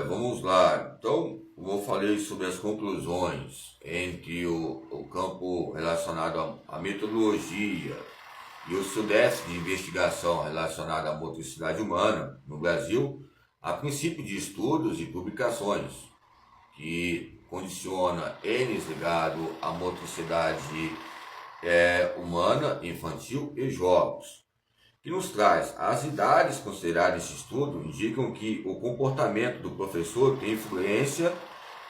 Vamos lá. Então, eu falei sobre as conclusões entre o campo relacionado à metodologia e o sudeste de investigação relacionado à motricidade humana no Brasil, a princípio de estudos e publicações que condiciona eles ligado à motricidade humana, infantil e jogos, que nos traz as idades consideradas nesse estudo indicam que o comportamento do professor tem influência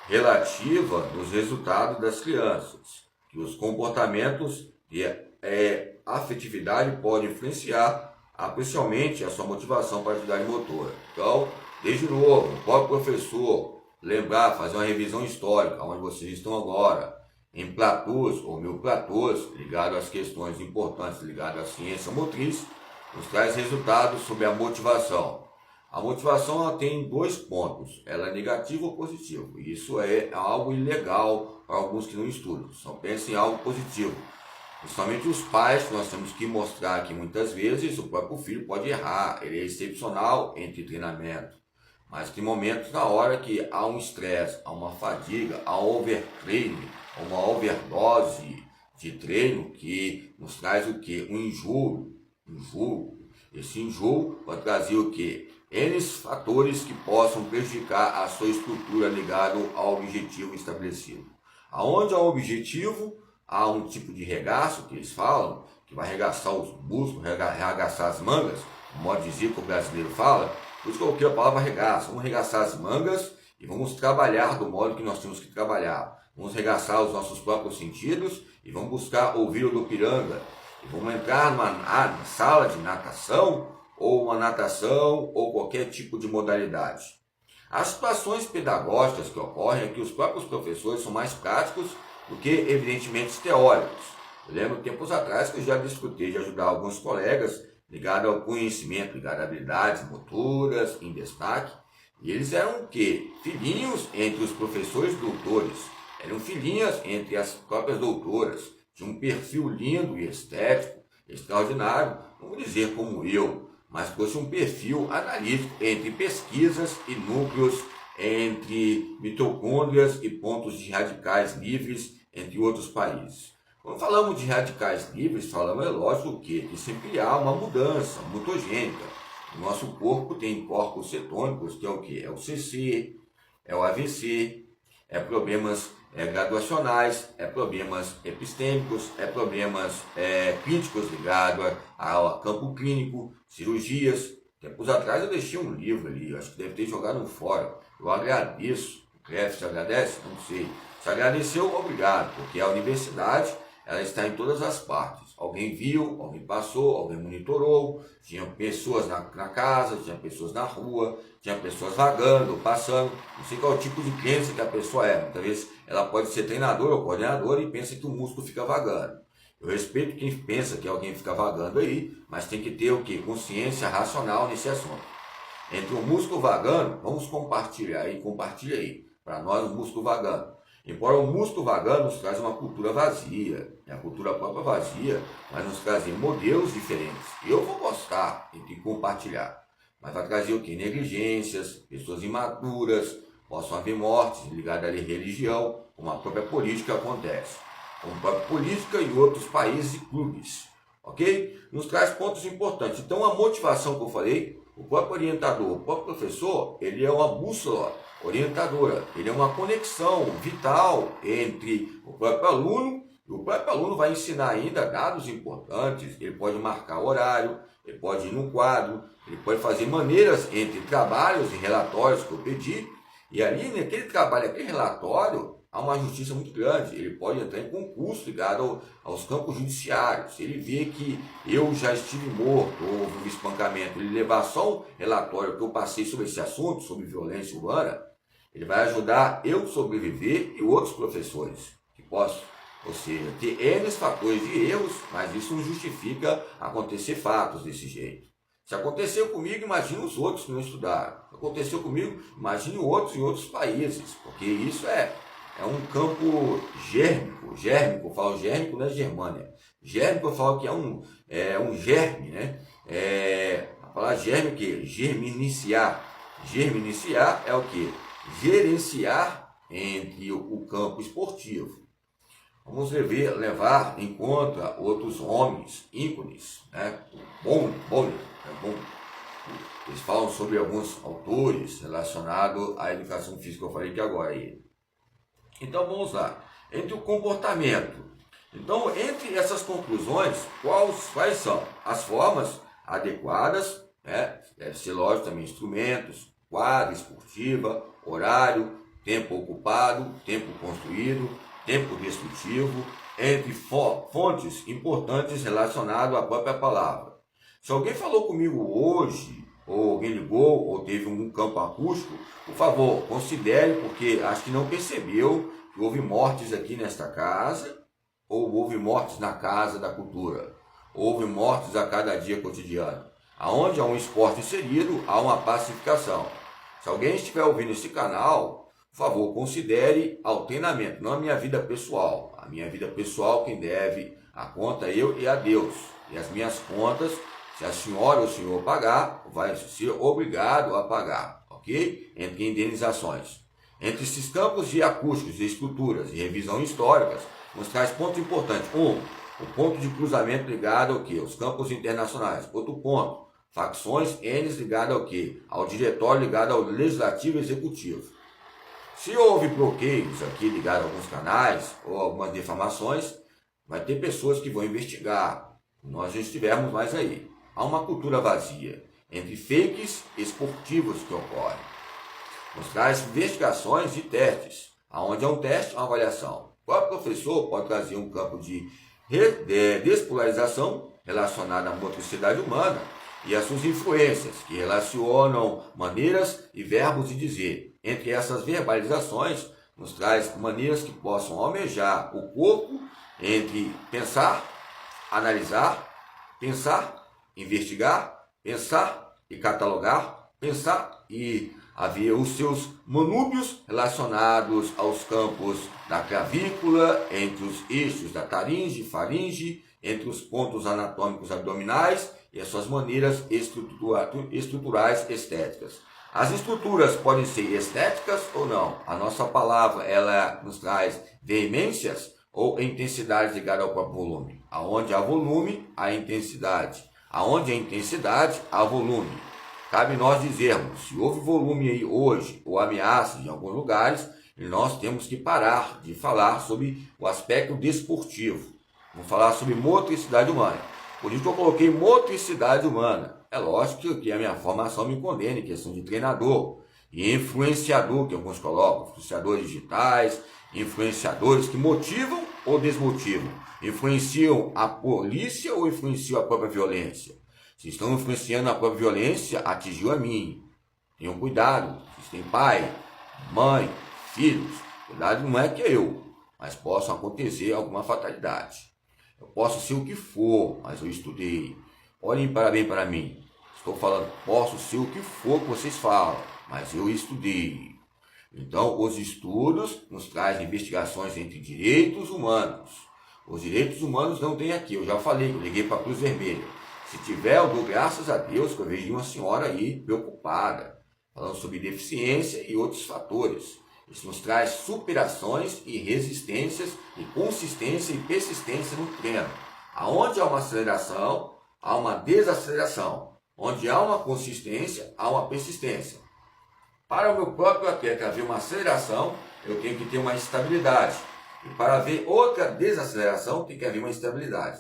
relativa nos resultados das crianças, que os comportamentos e afetividade podem influenciar aprecialmente a sua motivação para a atividade motora. Então, desde novo, pode o professor lembrar, fazer uma revisão histórica, onde vocês estão agora, em platôs ou mil platôs, ligado às questões importantes ligadas à ciência motriz, nos traz resultados sobre a motivação. A motivação ela tem dois pontos, ela é negativa ou positiva. Isso é algo ilegal para alguns que não estudam, só pensam em algo positivo. Principalmente os pais, nós temos que mostrar que muitas vezes o próprio filho pode errar, ele é excepcional entre treinamento. Mas tem momentos na hora que há um estresse, há uma fadiga, há um overtraining, uma overdose de treino que nos traz o quê? Um enjoo. Esse enjoo vai trazer o quê? N fatores que possam prejudicar a sua estrutura ligado ao objetivo estabelecido. Aonde há um objetivo, há um tipo de regaço que eles falam, que vai arregaçar os músculos, arregaçar as mangas, no modo de dizer que o brasileiro fala. Por isso que eu coloquei a palavra regaço. Vamos arregaçar as mangas e vamos trabalhar do modo que nós temos que trabalhar. Vamos arregaçar os nossos próprios sentidos e vamos buscar ouvir o do piranga. E vamos entrar numa sala de natação, ou uma natação, ou qualquer tipo de modalidade. As situações pedagógicas que ocorrem é que os próprios professores são mais práticos do que, evidentemente, teóricos. Eu lembro tempos atrás que eu já discutei de ajudar alguns colegas ligados ao conhecimento, ligados a habilidades motoras, em destaque, e eles eram o quê? Filhinhos entre os professores doutores, eram filhinhas entre as próprias doutoras, de um perfil lindo e estético, extraordinário, não vou dizer como eu, mas fosse um perfil analítico entre pesquisas e núcleos, entre mitocôndrias e pontos de radicais livres, entre outros países. Quando falamos de radicais livres, falamos, é lógico, o quê? Que sempre há uma mudança mutogênica. O nosso corpo tem corpos cetônicos, que é o quê? É o CC, é o AVC, é problemas graduacionais, é problemas epistêmicos, é problemas críticos ligados ao campo clínico, cirurgias. Tempos atrás eu deixei um livro ali, acho que deve ter jogado no fórum. Eu agradeço, o CREF se agradece? Não sei. Se agradeceu, obrigado, porque a universidade ela está em todas as partes. Alguém viu, alguém passou, alguém monitorou, tinha pessoas na casa, tinha pessoas na rua, tinha pessoas vagando, passando. Não sei qual tipo de crença que a pessoa é. Muitas vezes ela pode ser treinadora ou coordenadora e pensa que o músculo fica vagando. Eu respeito quem pensa que alguém fica vagando aí, mas tem que ter o quê? Consciência racional nesse assunto. Entre o músculo vagando, vamos compartilhar aí, compartilha aí, para nós o músculo vagando. Embora o músculo vagando nos traz uma cultura vazia, a cultura própria vazia, mas nos trazem modelos diferentes. Eu vou gostar de compartilhar, mas vai trazer o que? Negligências, pessoas imaturas, possam haver mortes ligadas à religião, como a própria política acontece. Como a própria política e outros países e clubes, ok? Nos traz pontos importantes. Então a motivação que eu falei, o próprio orientador, o próprio professor, ele é uma bússola orientadora, ele é uma conexão vital entre o próprio aluno, e o próprio aluno vai ensinar ainda dados importantes, ele pode marcar horário, ele pode ir no quadro, ele pode fazer maneiras entre trabalhos e relatórios que eu pedi, e ali naquele trabalho, aquele relatório, há uma justiça muito grande, ele pode entrar em concurso ligado aos campos judiciários. Se ele vê que eu já estive morto ou houve um espancamento, ele levar só um relatório que eu passei sobre esse assunto, sobre violência urbana, ele vai ajudar eu sobreviver e outros professores que possam, ou seja, ter N fatores de erros, mas isso não justifica acontecer fatos desse jeito. Se aconteceu comigo, imagine os outros que não estudaram. Se aconteceu comigo, imagine outros em outros países, porque isso é um campo gérmico, eu falo gérmico, não é Germânia. Gérmico eu falo que é um germe, né? A palavra germe é o quê? Germiniciar. Gerenciar é o que? Gerenciar entre o campo esportivo. Vamos levar em conta outros homens, ícones, né? Bom, eles falam sobre alguns autores relacionados à educação física, eu falei que agora aí. Então vamos lá. Entre o comportamento. Então, entre essas conclusões, quais são as formas adequadas, né? Deve ser lógico também instrumentos, quadra esportiva, horário, tempo ocupado, tempo construído, tempo destrutivo, entre fontes importantes relacionadas à própria palavra. Se alguém falou comigo hoje, ou alguém ligou, ou teve um campo acústico, por favor, considere, porque acho que não percebeu que houve mortes aqui nesta casa, ou houve mortes na casa da cultura, houve mortes a cada dia cotidiano. Aonde há um esporte inserido, há uma pacificação. Se alguém estiver ouvindo esse canal, por favor, considere ao treinamento, não a minha vida pessoal. A minha vida pessoal, quem deve a conta é eu e a Deus. E as minhas contas, se a senhora ou o senhor pagar, vai ser obrigado a pagar, ok? Entre indenizações. Entre esses campos de acústicos, de estruturas e revisão históricas, nos traz pontos importantes. O ponto de cruzamento ligado ao quê? Os campos internacionais. Outro ponto, facções N ligado ao quê? Ao diretório ligado ao legislativo e executivo. Se houve bloqueios aqui ligados a alguns canais ou algumas defamações, vai ter pessoas que vão investigar. Nós já estivemos mais aí. Há uma cultura vazia entre fakes esportivos que ocorrem. Nos traz investigações e testes. Aonde é um teste, uma avaliação. Qual professor pode trazer um campo de despolarização relacionada à motricidade humana e as suas influências, que relacionam maneiras e verbos de dizer. Entre essas verbalizações, nos traz maneiras que possam almejar o corpo entre pensar, analisar, pensar, investigar, pensar e catalogar, pensar e haver os seus manúbios relacionados aos campos da clavícula, entre os eixos da taringe, faringe, entre os pontos anatômicos abdominais e as suas maneiras estruturais estéticas. As estruturas podem ser estéticas ou não. A nossa palavra ela nos traz veemências ou intensidade ligada ao próprio volume. Aonde há volume, há intensidade. Aonde há intensidade, há volume. Cabe nós dizermos, se houve volume aí hoje ou ameaças em alguns lugares, nós temos que parar de falar sobre o aspecto desportivo. Vamos falar sobre motricidade humana. Por isso que eu coloquei motricidade humana. É lógico que a minha formação me condena em questão de treinador e influenciador, que alguns colocam, influenciadores digitais, influenciadores que motivam ou desmotivam, influenciam a polícia ou influenciam a própria violência. Se estão influenciando a própria violência, atingiu a mim. Tenham cuidado, vocês têm pai, mãe, filhos, cuidado não é que eu, mas possa acontecer alguma fatalidade. Eu posso ser o que for, mas eu estudei. Olhem bem para mim. Estou falando, posso ser o que for que vocês falam, mas eu estudei. Então, os estudos nos trazem investigações entre direitos humanos. Os direitos humanos não tem aqui. Eu já falei, eu liguei para a Cruz Vermelha. Se tiver, eu dou graças a Deus que eu vejo uma senhora aí preocupada, falando sobre deficiência e outros fatores. Isso nos traz superações e resistências e consistência e persistência no treino. Aonde há uma aceleração, há uma desaceleração. Onde há uma consistência, há uma persistência. Para o meu próprio atleta haver uma aceleração, eu tenho que ter uma estabilidade. E para haver outra desaceleração, tem que haver uma instabilidade.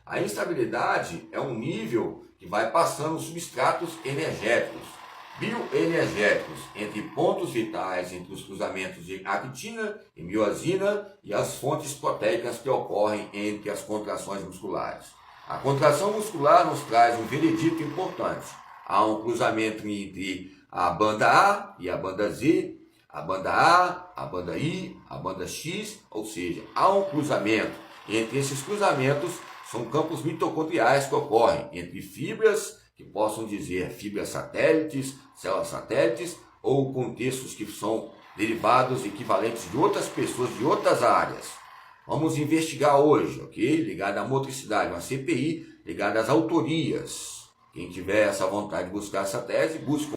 A instabilidade é um nível que vai passando substratos energéticos, bioenergéticos, entre pontos vitais, entre os cruzamentos de actina e miosina e as fontes proteicas que ocorrem entre as contrações musculares. A contração muscular nos traz um veredito importante. Há um cruzamento entre a banda A e a banda Z, a banda A, a banda I, a banda X, ou seja, há um cruzamento. Entre esses cruzamentos são campos mitocondriais que ocorrem entre fibras, que possam dizer fibras satélites, células satélites, ou contextos que são derivados equivalentes de outras pessoas de outras áreas. Vamos investigar hoje, ok? Ligado à motricidade, uma CPI ligada às autorias. Quem tiver essa vontade de buscar essa tese, busque